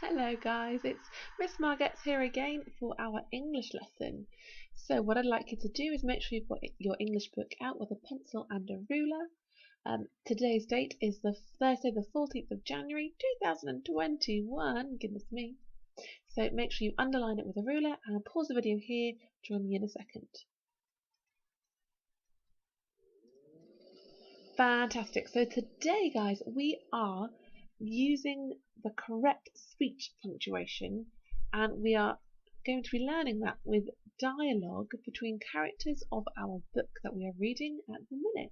Hello guys, it's Miss Margetts here again for our English lesson. So what I'd like you to do is make sure you've got your English book out with a pencil and a ruler. Today's date is the Thursday the 14th of January 2021, goodness me. So make sure you underline it with a ruler and pause the video here, join me in a second. Fantastic, so today guys we are using the correct speech punctuation, and we are going to be learning that with dialogue between characters of our book that we are reading at the minute.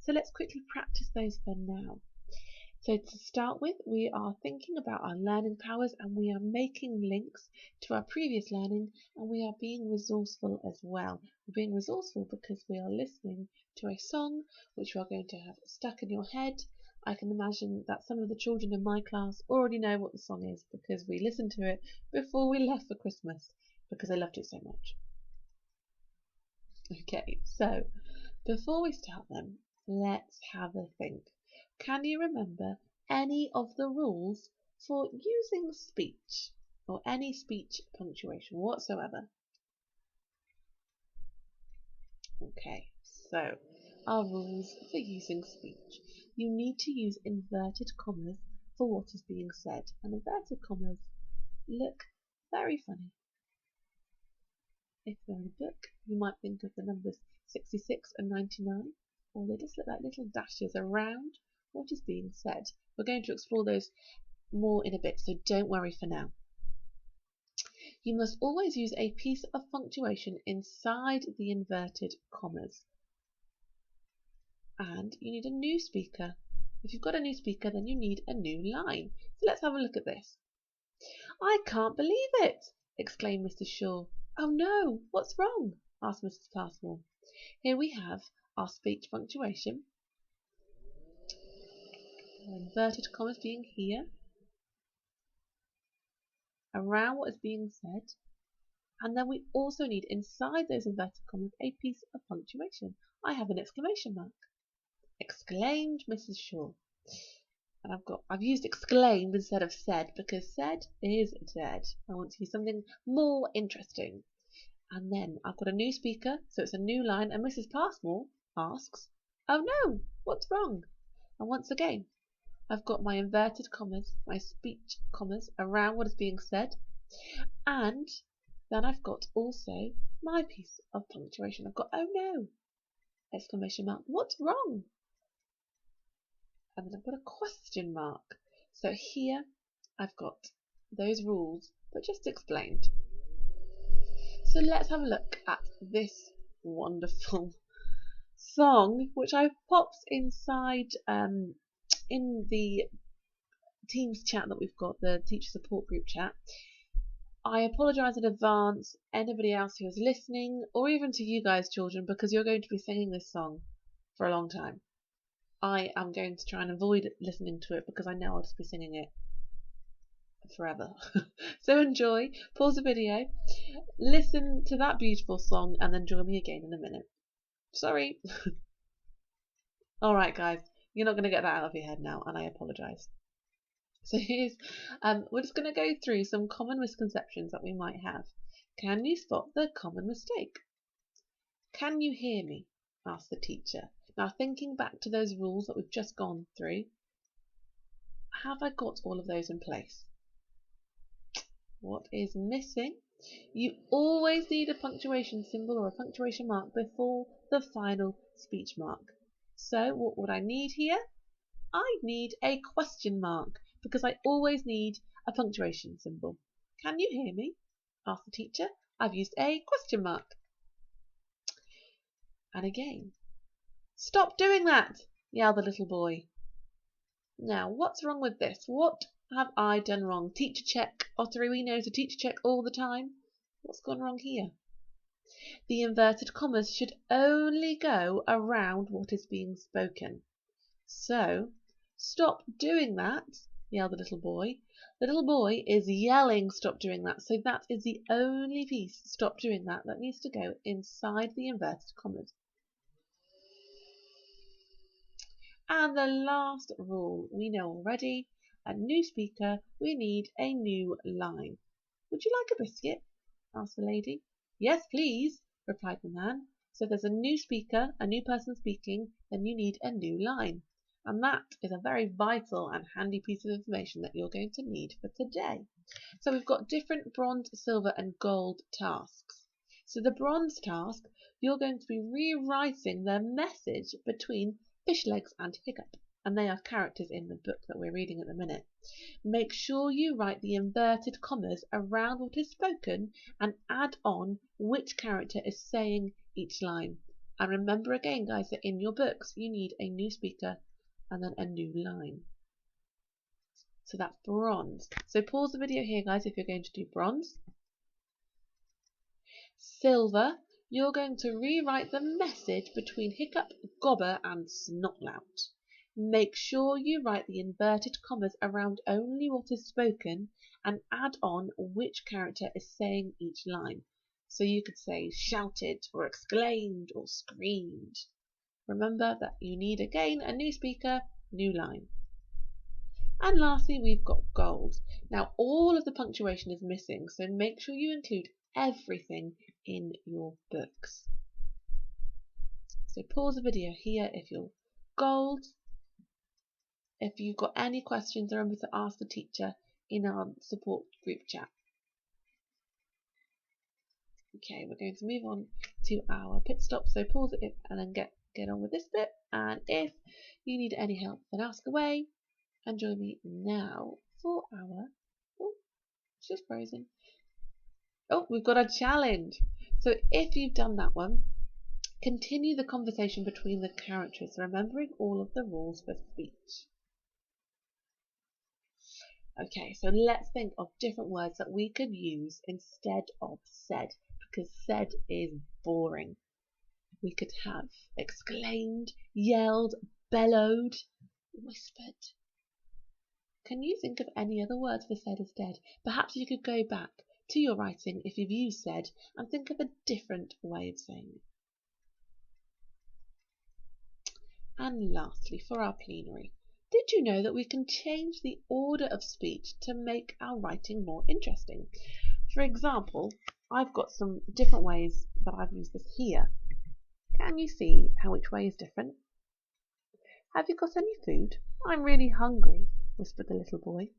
So let's quickly practice those for now. So to start with, we are thinking about our learning powers and we are making links to our previous learning, and we are being resourceful as well. We're being resourceful because we are listening to a song which you are going to have stuck in your head. I can imagine that some of the children in my class already know what the song is because we listened to it before we left for Christmas because I loved it so much. Okay, so before we start then, let's have a think. Can you remember any of the rules for using speech or any speech punctuation whatsoever? Okay, so our rules for using speech. You need to use inverted commas for what is being said, and inverted commas look very funny. If they're in a book, you might think of the numbers 66 and 99, or they just look like little dashes around what is being said. We're going to explore those more in a bit, so don't worry for now. You must always use a piece of punctuation inside the inverted commas. And you need a new speaker. If you've got a new speaker, then you need a new line. So let's have a look at this. "I can't believe it!" exclaimed Mrs. Shaw. "Oh no, what's wrong?" asked Mrs. Passmore. Here we have our speech punctuation. Our inverted commas being here, around what is being said, and then we also need inside those inverted commas a piece of punctuation. I have an exclamation mark. Exclaimed Mrs. Shaw. And I've used exclaimed instead of said because said is dead. I want to use something more interesting. And then I've got a new speaker, so it's a new line, and Mrs. Passmore asks, "Oh no, what's wrong?" And once again, I've got my inverted commas, my speech commas around what is being said, and then I've got also my piece of punctuation. I've got "oh no!" exclamation mark, "what's wrong?" And then I've got a question mark. So here I've got those rules, but just explained. So let's have a look at this wonderful song, which I've popped inside in the Teams chat that we've got, the teacher support group chat. I apologise in advance, anybody else who is listening, or even to you guys, children, because you're going to be singing this song for a long time. I am going to try and avoid listening to it because I know I'll just be singing it forever. So enjoy, pause the video, listen to that beautiful song, and then join me again in a minute. Sorry. Alright guys, you're not going to get that out of your head now, and I apologise. So here's, we're just going to go through some common misconceptions that we might have. Can you spot the common mistake? Can you hear me? Asked the teacher. Now thinking back to those rules that we've just gone through, have I got all of those in place? What is missing? You always need a punctuation symbol or a punctuation mark before the final speech mark. So what would I need here? I need a question mark because I always need a punctuation symbol. Can you hear me? Asked the teacher. I've used a question mark. And again. Stop doing that, yelled the little boy. Now, what's wrong with this? What have I done wrong? Teacher check. Ottery, we know to teacher check all the time. What's gone wrong here? The inverted commas should only go around what is being spoken. So, stop doing that, yelled the little boy. The little boy is yelling stop doing that, so that is the only piece, stop doing that, that needs to go inside the inverted commas. And the last rule we know already, a new speaker. We need a new line. Would you like a biscuit? Asked the lady. Yes, please, replied the man. So there's a new speaker, a new person speaking, then you need a new line. And that is a very vital and handy piece of information that you're going to need for today. So we've got different bronze, silver and gold tasks. So the bronze task, you're going to be rewriting the message between Fishlegs and Hiccup. And they are characters in the book that we're reading at the minute. Make sure you write the inverted commas around what is spoken and add on which character is saying each line. And remember again, guys, that in your books you need a new speaker and then a new line. So that's bronze. So pause the video here, guys, if you're going to do bronze. Silver, you're going to rewrite the message between Hiccup, Gobber and Snotlout. Make sure you write the inverted commas around only what is spoken and add on which character is saying each line. So you could say shouted or exclaimed or screamed. Remember that you need again a new speaker, new line. And lastly, we've got gold. Now all of the punctuation is missing, so make sure you include everything in your books. So pause the video here if you're gold. If you've got any questions, remember to ask the teacher in our support group chat. Okay, we're going to move on to our pit stop. So pause it and then get on with this bit. And if you need any help, then ask away. And join me now for our... Oh, it's just frozen. Oh, we've got a challenge. So if you've done that one, continue the conversation between the characters, remembering all of the rules for speech. Okay, so let's think of different words that we could use instead of said, because said is boring. We could have exclaimed, yelled, bellowed, whispered. Can you think of any other words for said instead? Perhaps you could go back to your writing if you've used said and think of a different way of saying it. And lastly, for our plenary, did you know that we can change the order of speech to make our writing more interesting? For example, I've got some different ways that I've used this here. Can you see how each way is different? Have you got any food? I'm really hungry, whispered the little boy.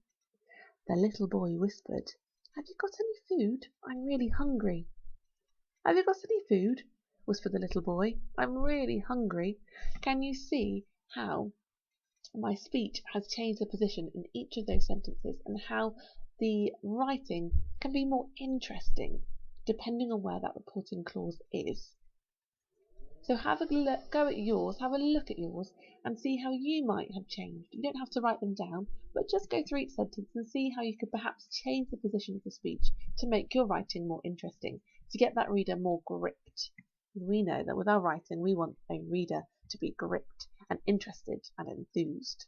The little boy whispered, have you got any food? I'm really hungry. Have you got any food? Whispered the little boy. I'm really hungry. Can you see how my speech has changed the position in each of those sentences and how the writing can be more interesting depending on where that reporting clause is? So have a go at yours, have a look at yours and see how you might have changed. You don't have to write them down, but just go through each sentence and see how you could perhaps change the position of the speech to make your writing more interesting, to get that reader more gripped. We know that with our writing we want a reader to be gripped and interested and enthused.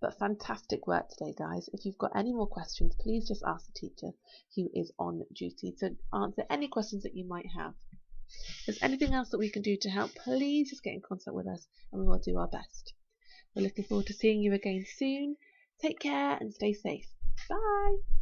But fantastic work today, guys. If you've got any more questions, please just ask the teacher who is on duty to answer any questions that you might have. If there's anything else that we can do to help, please just get in contact with us and we will do our best. We're looking forward to seeing you again soon. Take care and stay safe. Bye.